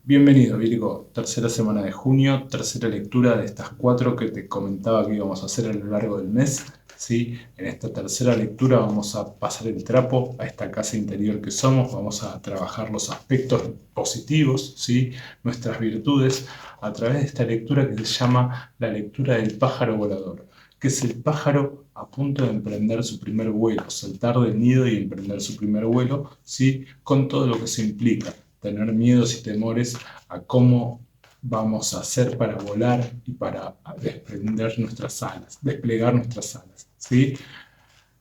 Bienvenido, Virgo. Tercera semana de junio, tercera lectura de estas cuatro que te comentaba que íbamos a hacer a lo largo del mes. ¿Sí? En esta tercera lectura vamos a pasar el trapo a esta casa interior que somos, vamos a trabajar los aspectos positivos, ¿sí? Nuestras virtudes, a través de esta lectura que se llama la lectura del pájaro volador, que es el pájaro a punto de emprender su primer vuelo, saltar del nido y emprender su primer vuelo, ¿sí? Con todo lo que se implica tener miedos y temores a cómo vamos a hacer para volar y para desprender nuestras alas, desplegar nuestras alas, ¿sí?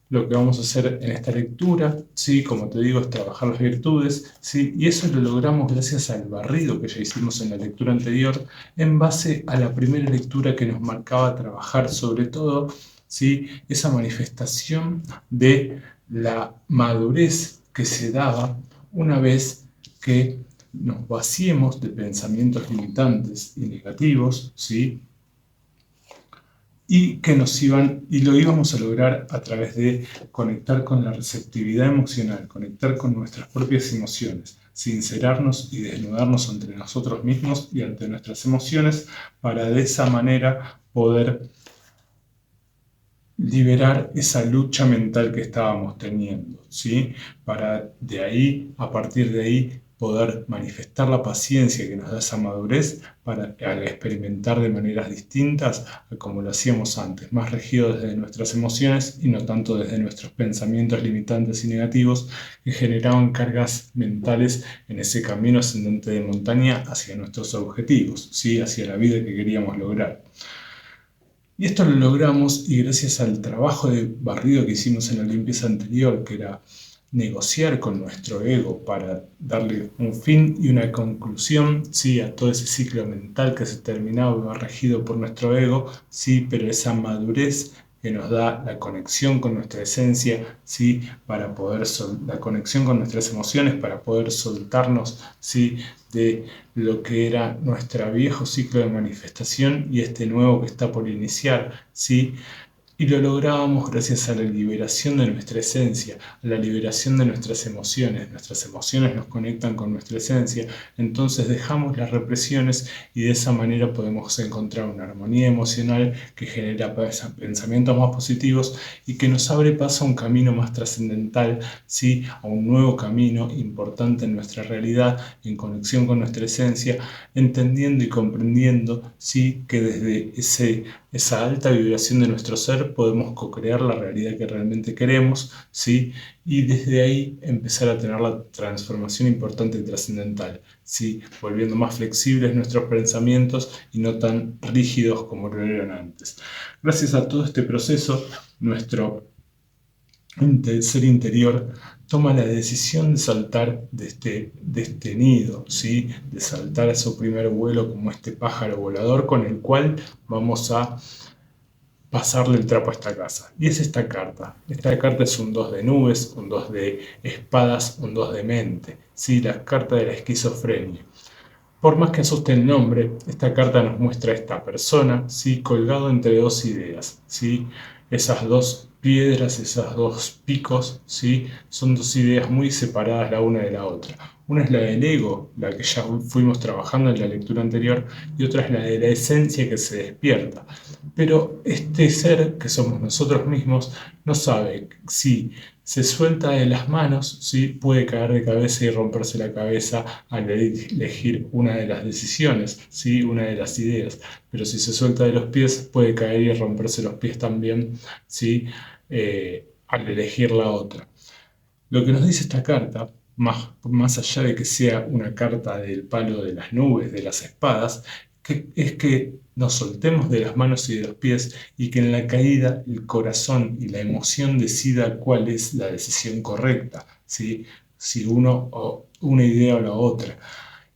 Lo que vamos a hacer en esta lectura, ¿sí? Como te digo, es trabajar las virtudes, ¿sí? Y eso lo logramos gracias al barrido que ya hicimos en la lectura anterior, en base a la primera lectura que nos marcaba trabajar sobre todo, ¿sí? Esa manifestación de la madurez que se daba una vez que nos vaciemos de pensamientos limitantes y negativos, ¿sí? Y que lo íbamos a lograr a través de conectar con la receptividad emocional, conectar con nuestras propias emociones, sincerarnos y desnudarnos ante nosotros mismos y ante nuestras emociones para de esa manera poder liberar esa lucha mental que estábamos teniendo, ¿sí? Para de ahí, a partir de ahí, poder manifestar la paciencia que nos da esa madurez para al experimentar de maneras distintas a como lo hacíamos antes, más regido desde nuestras emociones y no tanto desde nuestros pensamientos limitantes y negativos que generaban cargas mentales en ese camino ascendente de montaña hacia nuestros objetivos, ¿sí? Hacia la vida que queríamos lograr. Y esto lo logramos y gracias al trabajo de barrido que hicimos en la limpieza anterior, que era negociar con nuestro ego para darle un fin y una conclusión, sí, a todo ese ciclo mental que se terminaba regido por nuestro ego, sí, pero esa madurez que nos da la conexión con nuestra esencia, sí, para poder la conexión con nuestras emociones, para poder soltarnos, sí, de lo que era nuestro viejo ciclo de manifestación y este nuevo que está por iniciar, ¿sí? Y lo lográbamos gracias a la liberación de nuestra esencia, a la liberación de nuestras emociones. Nuestras emociones nos conectan con nuestra esencia, entonces dejamos las represiones y de esa manera podemos encontrar una armonía emocional que genera pensamientos más positivos y que nos abre paso a un camino más trascendental, ¿sí? A un nuevo camino importante en nuestra realidad, en conexión con nuestra esencia, entendiendo y comprendiendo, ¿sí? Que desde esa alta vibración de nuestro ser podemos co-crear la realidad que realmente queremos, ¿sí? Y desde ahí empezar a tener la transformación importante y trascendental, ¿sí? Volviendo más flexibles nuestros pensamientos y no tan rígidos como lo eran antes. Gracias a todo este proceso, nuestro ser interior toma la decisión de saltar de este nido, ¿sí? De saltar a su primer vuelo como este pájaro volador con el cual vamos a pasarle el trapo a esta casa. Y es esta carta. Esta carta es un 2 de nubes, un 2 de espadas, un 2 de mente. ¿Sí? La carta de la esquizofrenia. Por más que asuste el nombre, esta carta nos muestra a esta persona, ¿sí? Colgado entre dos ideas, ¿sí? Esas dos piedras, esos dos picos, ¿sí? Son dos ideas muy separadas la una de la otra. Una es la del ego, la que ya fuimos trabajando en la lectura anterior, y otra es la de la esencia que se despierta. Pero este ser, que somos nosotros mismos, no sabe si se suelta de las manos, ¿sí? Puede caer de cabeza y romperse la cabeza al elegir una de las decisiones, ¿sí? Una de las ideas. Pero si se suelta de los pies, puede caer y romperse los pies también, ¿sí? Al elegir la otra. Lo que nos dice esta carta, más allá de que sea una carta del palo de las nubes, de las espadas, es que nos soltemos de las manos y de los pies y que en la caída el corazón y la emoción decida cuál es la decisión correcta, ¿sí? Si uno o una idea o la otra.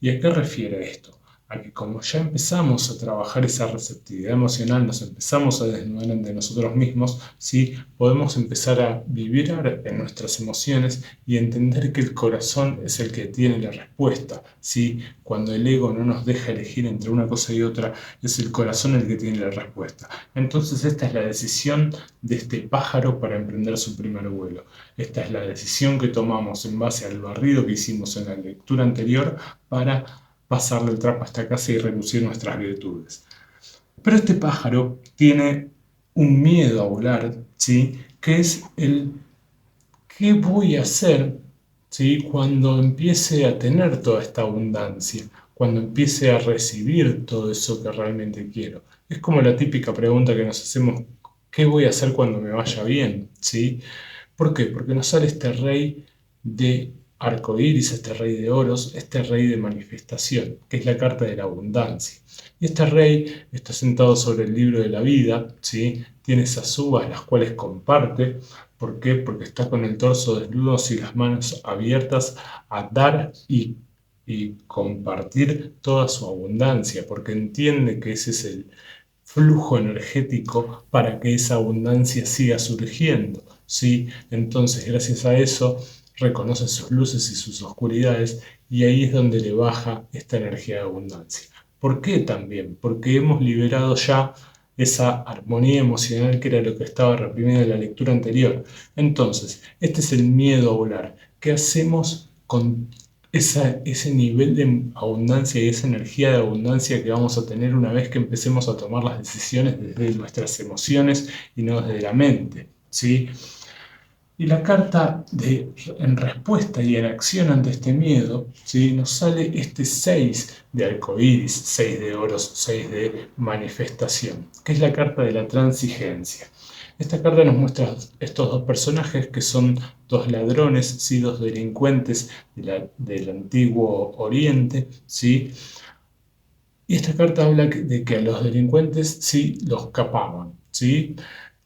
¿Y a qué refiere esto? A que como ya empezamos a trabajar esa receptividad emocional, nos empezamos a desnudar ante nosotros mismos, ¿sí? Podemos empezar a vibrar en nuestras emociones y entender que el corazón es el que tiene la respuesta, ¿sí? Cuando el ego no nos deja elegir entre una cosa y otra, es el corazón el que tiene la respuesta. Entonces esta es la decisión de este pájaro para emprender su primer vuelo. Esta es la decisión que tomamos en base al barrido que hicimos en la lectura anterior para pasarle el trapo a esta casa y reducir nuestras virtudes. Pero este pájaro tiene un miedo a volar, ¿sí? Que es el ¿qué voy a hacer, ¿sí? Cuando empiece a tener toda esta abundancia? Cuando empiece a recibir todo eso que realmente quiero. Es como la típica pregunta que nos hacemos, ¿qué voy a hacer cuando me vaya bien? ¿Sí? ¿Por qué? Porque nos sale este rey de arcoíris, este rey de oros, este rey de manifestación, que es la carta de la abundancia. Y este rey está sentado sobre el libro de la vida, ¿sí? Tiene esas uvas las cuales comparte. ¿Por qué? Porque está con el torso desnudo y las manos abiertas a dar y compartir toda su abundancia, porque entiende que ese es el flujo energético para que esa abundancia siga surgiendo, ¿sí? Entonces, gracias a eso, reconoce sus luces y sus oscuridades y ahí es donde le baja esta energía de abundancia. ¿Por qué también? Porque hemos liberado ya esa armonía emocional que era lo que estaba reprimido en la lectura anterior. Entonces, este es el miedo a volar. ¿Qué hacemos con ese nivel de abundancia y esa energía de abundancia que vamos a tener una vez que empecemos a tomar las decisiones desde nuestras emociones y no desde la mente? ¿Sí? Y la carta en respuesta y en acción ante este miedo, ¿sí? Nos sale este 6 de arcoíris, 6 de oros, 6 de manifestación, que es la carta de la transigencia. Esta carta nos muestra estos dos personajes que son dos ladrones, ¿sí? Dos delincuentes del antiguo Oriente, ¿sí? Y esta carta habla de que a los delincuentes sí los capaban, ¿sí?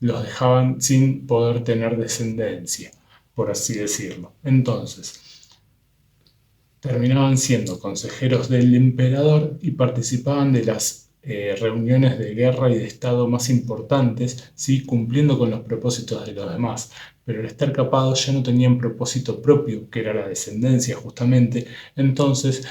Los dejaban sin poder tener descendencia, por así decirlo. Entonces, terminaban siendo consejeros del emperador y participaban de las reuniones de guerra y de Estado más importantes, ¿sí? Cumpliendo con los propósitos de los demás. Pero al estar capados ya no tenían propósito propio, que era la descendencia justamente. Entonces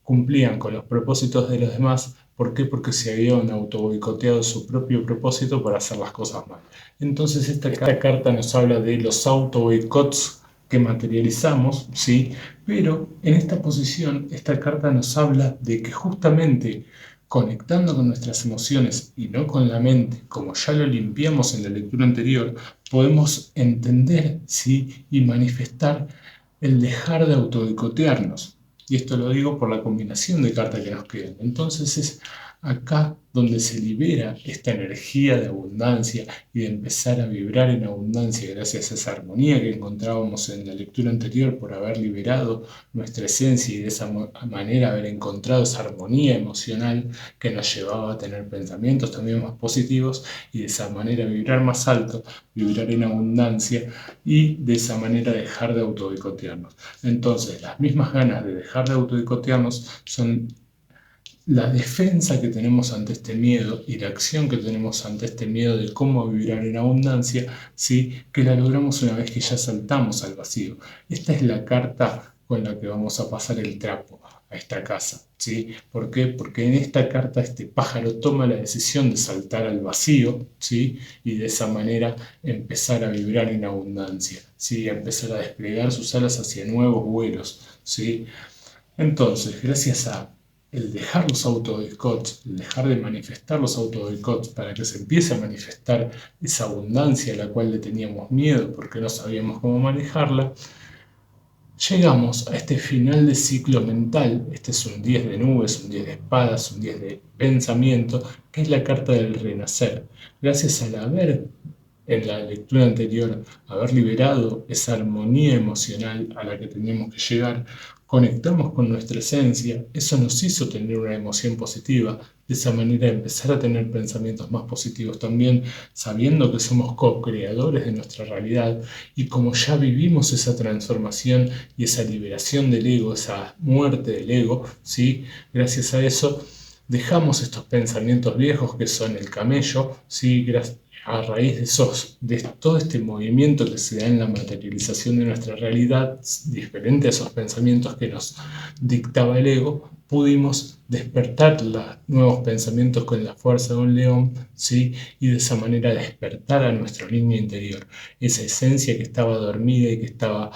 cumplían con los propósitos de los demás. ¿Por qué? Porque se habían autoboicoteado su propio propósito para hacer las cosas mal. Entonces esta carta nos habla de los autoboicots que materializamos, ¿sí? Pero en esta posición, esta carta nos habla de que justamente conectando con nuestras emociones y no con la mente, como ya lo limpiamos en la lectura anterior, podemos entender, ¿sí? Y manifestar el dejar de autoboicotearnos. Y esto lo digo por la combinación de cartas que nos quedan. Entonces es acá donde se libera esta energía de abundancia y de empezar a vibrar en abundancia gracias a esa armonía que encontrábamos en la lectura anterior por haber liberado nuestra esencia y de esa manera haber encontrado esa armonía emocional que nos llevaba a tener pensamientos también más positivos y de esa manera vibrar más alto, vibrar en abundancia y de esa manera dejar de autoboicotearnos. Entonces, las mismas ganas de dejar de autoboicotearnos son la defensa que tenemos ante este miedo y la acción que tenemos ante este miedo de cómo vibrar en abundancia, ¿sí? Que la logramos una vez que ya saltamos al vacío. Esta es la carta con la que vamos a pasar el trapo a esta casa, ¿sí? ¿Por qué? Porque en esta carta este pájaro toma la decisión de saltar al vacío, ¿sí? Y de esa manera empezar a vibrar en abundancia, ¿sí? A empezar a desplegar sus alas hacia nuevos vuelos, ¿sí? Entonces, gracias a el dejar los autoboicots, el dejar de manifestar los autoboicots para que se empiece a manifestar esa abundancia a la cual le teníamos miedo porque no sabíamos cómo manejarla, llegamos a este final de ciclo mental. Este es un 10 de nubes, un 10 de espadas, un 10 de pensamiento, que es la carta del renacer. Gracias al haber, en la lectura anterior, haber liberado esa armonía emocional a la que teníamos que llegar, conectamos con nuestra esencia, eso nos hizo tener una emoción positiva, de esa manera empezar a tener pensamientos más positivos también, sabiendo que somos co-creadores de nuestra realidad y como ya vivimos esa transformación y esa liberación del ego, esa muerte del ego, ¿sí? Gracias a eso dejamos estos pensamientos viejos que son el camello, ¿sí? A raíz de todo este movimiento que se da en la materialización de nuestra realidad, diferente a esos pensamientos que nos dictaba el ego, pudimos despertar los nuevos pensamientos con la fuerza de un león, ¿sí? Y de esa manera despertar a nuestra línea interior, esa esencia que estaba dormida y que estaba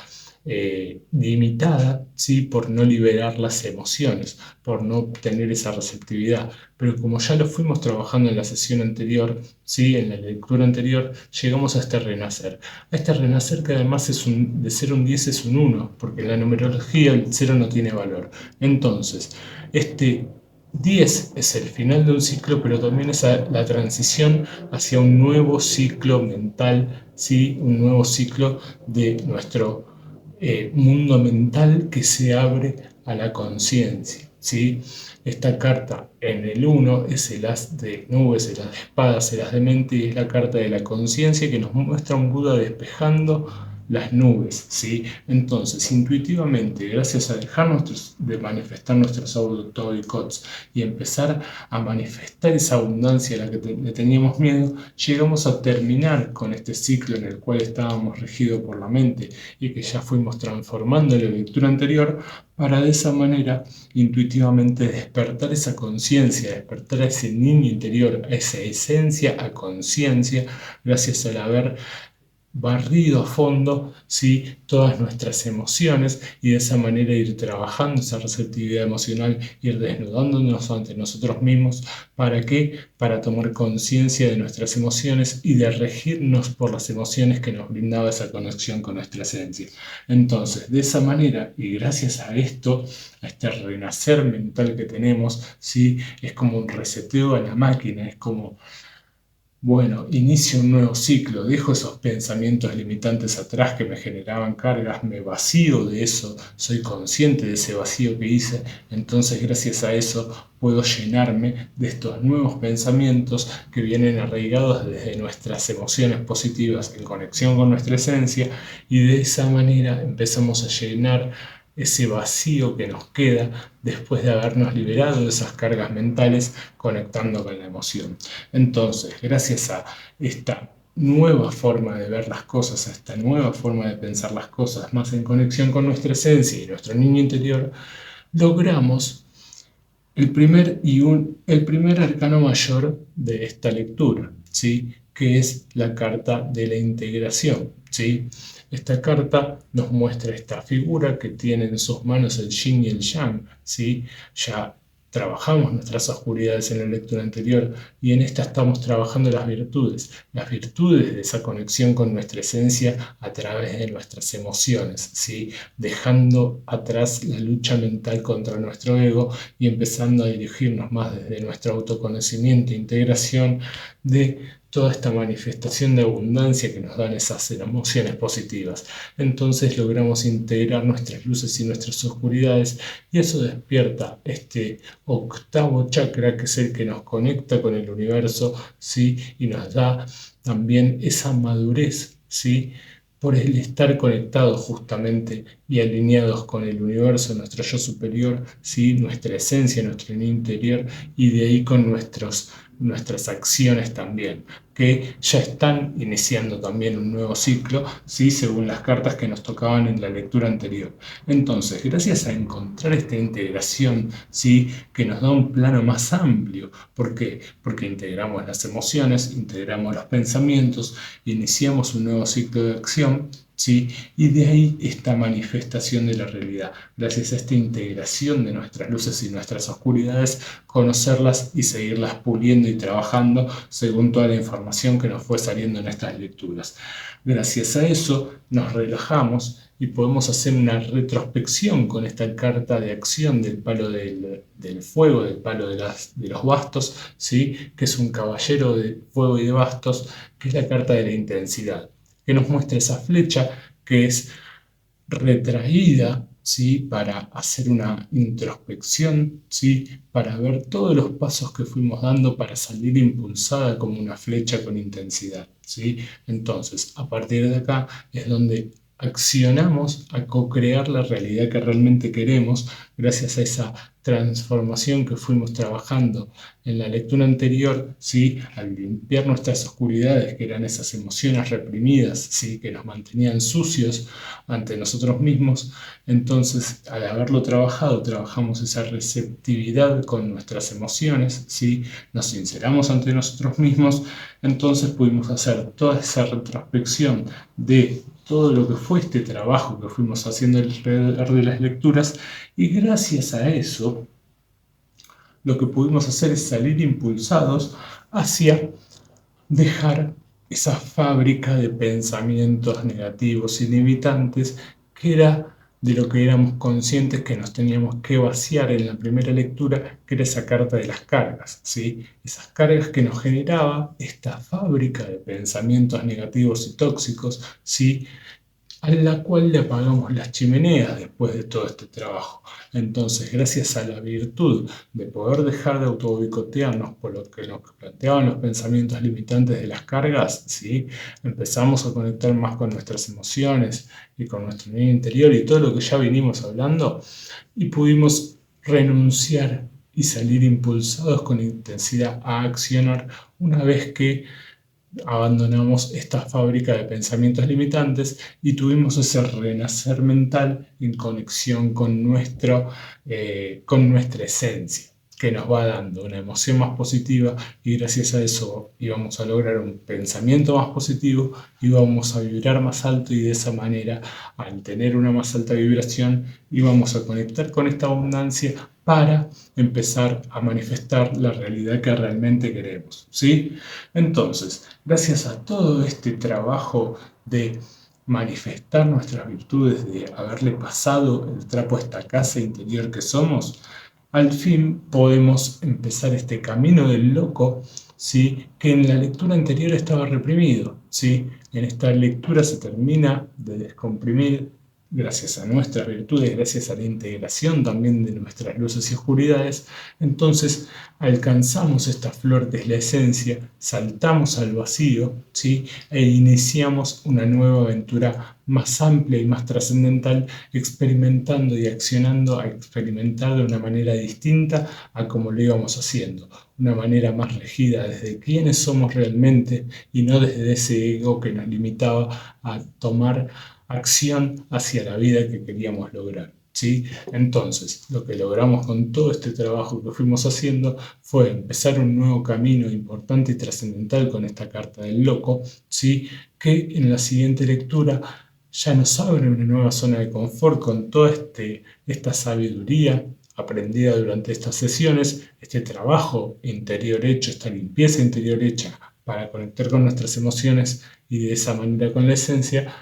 limitada, ¿sí? Por no liberar las emociones, por no tener esa receptividad. Pero como ya lo fuimos trabajando en la sesión anterior, ¿sí? En la lectura anterior, llegamos a este renacer. A este renacer que además de ser un 10 es un 1, porque en la numerología el 0 no tiene valor. Entonces, este 10 es el final de un ciclo, pero también es la transición hacia un nuevo ciclo mental, ¿sí? Un nuevo ciclo de nuestro mundo mental que se abre a la conciencia, ¿sí? Esta carta en el 1 es el as de nubes, el as de espadas, el as de mente, y es la carta de la conciencia que nos muestra un Buda despejando las nubes, ¿sí? Entonces, intuitivamente, gracias a dejarnos de manifestar nuestros autoboicots y empezar a manifestar esa abundancia a la que le teníamos miedo, llegamos a terminar con este ciclo en el cual estábamos regidos por la mente y que ya fuimos transformando en la lectura anterior, para de esa manera intuitivamente despertar esa conciencia, despertar a ese niño interior, a esa esencia a conciencia, gracias al haber barrido a fondo, ¿sí? Todas nuestras emociones, y de esa manera ir trabajando esa receptividad emocional, ir desnudándonos ante nosotros mismos. ¿Para qué? Para tomar conciencia de nuestras emociones y de regirnos por las emociones que nos brindaba esa conexión con nuestra esencia. Entonces, de esa manera, y gracias a esto, a este renacer mental que tenemos, ¿sí? Es como un reseteo a la máquina, es como, bueno, inicio un nuevo ciclo, dejo esos pensamientos limitantes atrás que me generaban cargas, me vacío de eso, soy consciente de ese vacío que hice, entonces gracias a eso puedo llenarme de estos nuevos pensamientos que vienen arraigados desde nuestras emociones positivas en conexión con nuestra esencia, y de esa manera empezamos a llenar ese vacío que nos queda después de habernos liberado de esas cargas mentales conectando con la emoción. Entonces, gracias a esta nueva forma de ver las cosas, a esta nueva forma de pensar las cosas, más en conexión con nuestra esencia y nuestro niño interior, logramos el primer arcano mayor de esta lectura, ¿sí? Que es la carta de la integración, ¿sí? Esta carta nos muestra esta figura que tiene en sus manos el yin y el yang, ¿sí? Ya trabajamos nuestras oscuridades en la lectura anterior, y en esta estamos trabajando las virtudes de esa conexión con nuestra esencia a través de nuestras emociones, ¿sí? Dejando atrás la lucha mental contra nuestro ego y empezando a dirigirnos más desde nuestro autoconocimiento e integración de toda esta manifestación de abundancia que nos dan esas emociones positivas. Entonces logramos integrar nuestras luces y nuestras oscuridades, y eso despierta este octavo chakra, que es el que nos conecta con el universo, ¿sí? Y nos da también esa madurez, ¿sí? Por el estar conectados justamente y alineados con el universo, nuestro yo superior, ¿sí? Nuestra esencia, nuestro interior, y de ahí con nuestras acciones también, que ya están iniciando también un nuevo ciclo, ¿sí? Según las cartas que nos tocaban en la lectura anterior. Entonces, gracias a encontrar esta integración, ¿sí? Que nos da un plano más amplio. ¿Por qué? Porque integramos las emociones, integramos los pensamientos, iniciamos un nuevo ciclo de acción, ¿sí? Y de ahí esta manifestación de la realidad. Gracias a esta integración de nuestras luces y nuestras oscuridades, conocerlas y seguirlas puliendo y trabajando según toda la información que nos fue saliendo en estas lecturas. Gracias a eso nos relajamos y podemos hacer una retrospección con esta carta de acción del palo del fuego, del palo de los bastos, ¿sí? Que es un caballero de fuego y de bastos, que es la carta de la intensidad, que nos muestra esa flecha que es retraída, ¿sí? Para hacer una introspección, ¿sí? Para ver todos los pasos que fuimos dando para salir impulsada como una flecha con intensidad, ¿sí? Entonces, a partir de acá es donde accionamos a co-crear la realidad que realmente queremos, gracias a esa transformación que fuimos trabajando en la lectura anterior, ¿sí? Al limpiar nuestras oscuridades, que eran esas emociones reprimidas, ¿sí? Que nos mantenían sucios ante nosotros mismos. Entonces, al haberlo trabajado, trabajamos esa receptividad con nuestras emociones, ¿sí? Nos sinceramos ante nosotros mismos, entonces pudimos hacer toda esa retrospección de todo lo que fue este trabajo que fuimos haciendo alrededor de las lecturas, y gracias a eso lo que pudimos hacer es salir impulsados hacia dejar esa fábrica de pensamientos negativos y limitantes que era de lo que éramos conscientes que nos teníamos que vaciar en la primera lectura, que era esa carta de las cargas, ¿sí? Esas cargas que nos generaba esta fábrica de pensamientos negativos y tóxicos, ¿sí? A la cual le apagamos las chimeneas después de todo este trabajo. Entonces, gracias a la virtud de poder dejar de autoboicotearnos por lo que nos planteaban los pensamientos limitantes de las cargas, ¿sí? Empezamos a conectar más con nuestras emociones y con nuestro niño interior y todo lo que ya vinimos hablando, y pudimos renunciar y salir impulsados con intensidad a accionar una vez que abandonamos esta fábrica de pensamientos limitantes y tuvimos ese renacer mental en conexión con nuestra esencia, que nos va dando una emoción más positiva, y gracias a eso íbamos a lograr un pensamiento más positivo, íbamos a vibrar más alto, y de esa manera, al tener una más alta vibración, íbamos a conectar con esta abundancia para empezar a manifestar la realidad que realmente queremos, ¿sí? Entonces, gracias a todo este trabajo de manifestar nuestras virtudes, de haberle pasado el trapo a esta casa interior que somos, al fin podemos empezar este camino del loco, ¿sí? Que en la lectura anterior estaba reprimido, ¿sí? En esta lectura se termina de descomprimir gracias a nuestras virtudes, gracias a la integración también de nuestras luces y oscuridades. Entonces alcanzamos esta flor que es la esencia, saltamos al vacío, ¿sí? E iniciamos una nueva aventura más amplia y más trascendental, experimentando y accionando a experimentar de una manera distinta a como lo íbamos haciendo, una manera más regida desde quiénes somos realmente y no desde ese ego que nos limitaba a tomar acción hacia la vida que queríamos lograr, ¿sí? Entonces, lo que logramos con todo este trabajo que fuimos haciendo fue empezar un nuevo camino importante y trascendental con esta carta del loco, ¿sí? Que en la siguiente lectura ya nos abre una nueva zona de confort con toda esta sabiduría aprendida durante estas sesiones, este trabajo interior hecho, esta limpieza interior hecha para conectar con nuestras emociones y de esa manera con la esencia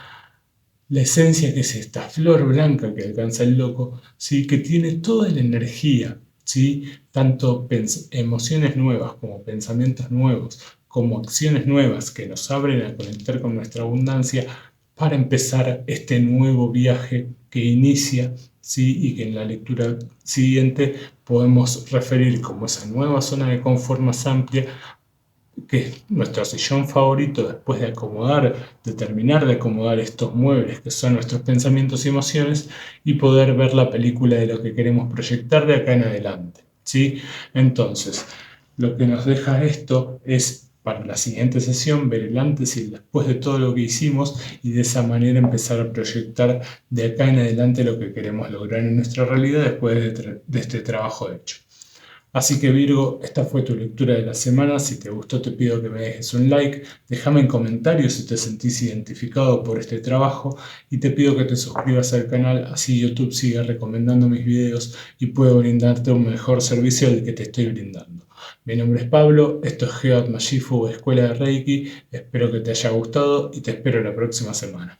que es esta flor blanca que alcanza el loco, ¿sí? Que tiene toda la energía, ¿sí? Tanto emociones nuevas como pensamientos nuevos, como acciones nuevas que nos abren a conectar con nuestra abundancia para empezar este nuevo viaje que inicia, ¿sí? Y que en la lectura siguiente podemos referir como esa nueva zona de confort más amplia, que es nuestro sillón favorito después de terminar de acomodar estos muebles que son nuestros pensamientos y emociones, y poder ver la película de lo que queremos proyectar de acá en adelante, ¿sí? Entonces, lo que nos deja esto es para la siguiente sesión ver el antes y el después de todo lo que hicimos, y de esa manera empezar a proyectar de acá en adelante lo que queremos lograr en nuestra realidad después de este trabajo hecho. Así que Virgo, esta fue tu lectura de la semana. Si te gustó, te pido que me dejes un like, déjame en comentarios si te sentís identificado por este trabajo, y te pido que te suscribas al canal, así YouTube sigue recomendando mis videos y puedo brindarte un mejor servicio del que te estoy brindando. Mi nombre es Pablo, esto es Geoat Majifu, Escuela de Reiki. Espero que te haya gustado y te espero la próxima semana.